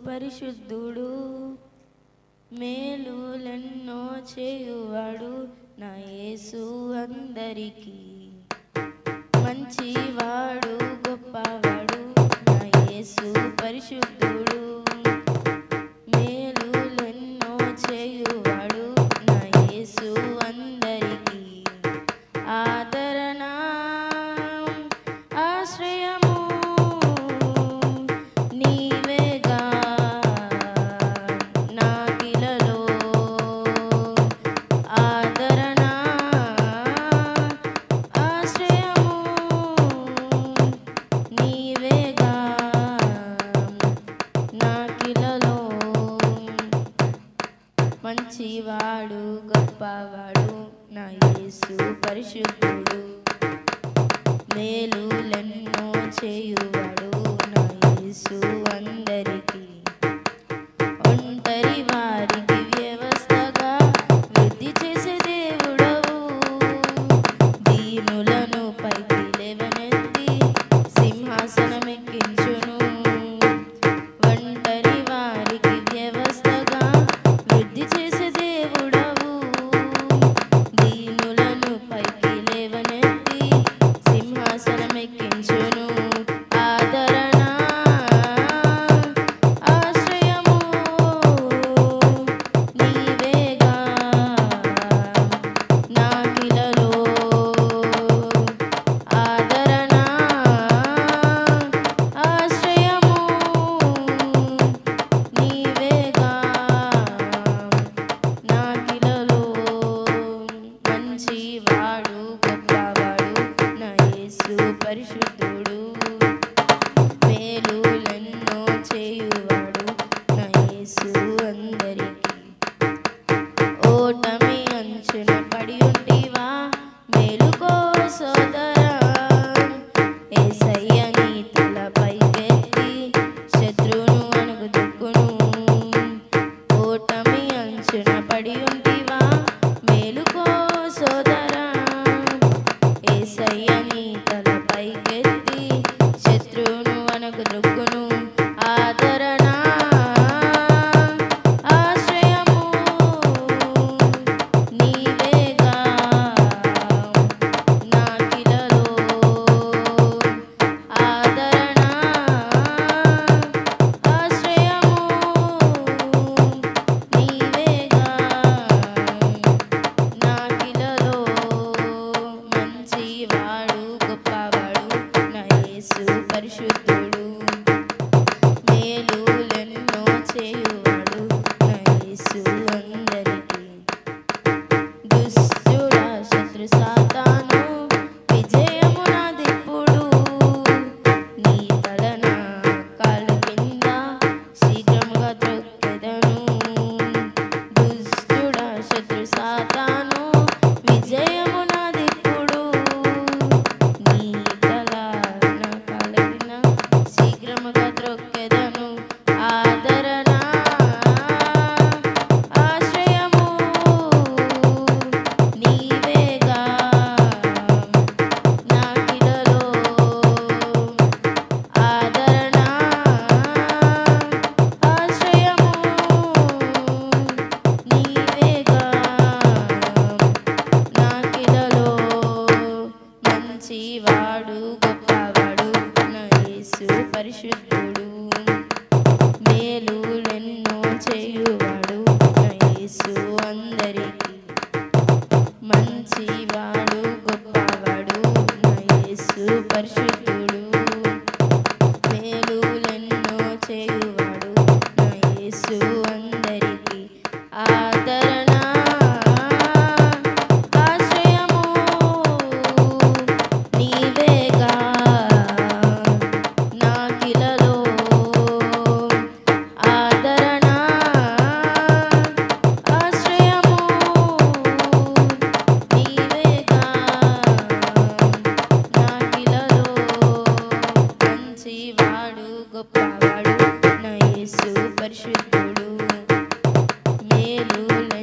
పరిశుద్ధుడు మేలులెన్నో చేయువాడు నా యేసు అందరికీ మంచివాడు గొప్పవాడు నా యేసు పరిశుద్ధుడు మేలులెన్నో చేయువాడు నా యేసు అందరికీ ఆదరణ ఆశ్రయము నీవేగా నాకిలలో ఆదరణ ఆశ్రయము నీవేగా నాకిలలో మంచివాడు గొప్పవాడు నా యేసు పరిశుద్ధుడు మేలులెన్నో చేయువాడు నా యేసు అందరికీ ఒంటరి వారికి వ్యవస్థగా వృద్ధి చేసే దేవుడవు దీనులను పైకి లేవనెత్తి సింహాసనమెక్కించును ఒంటరి వారికి వ్యవస్థగా వృద్ధి చేసే దేవుడవు దీనులను పైకి లేవనెత్తి సింహాసనమెక్కించును ఆదరణ మంచివాడు గొప్పవాడు నా యేసు పరిశుద్ధుడు మేలులన్నీ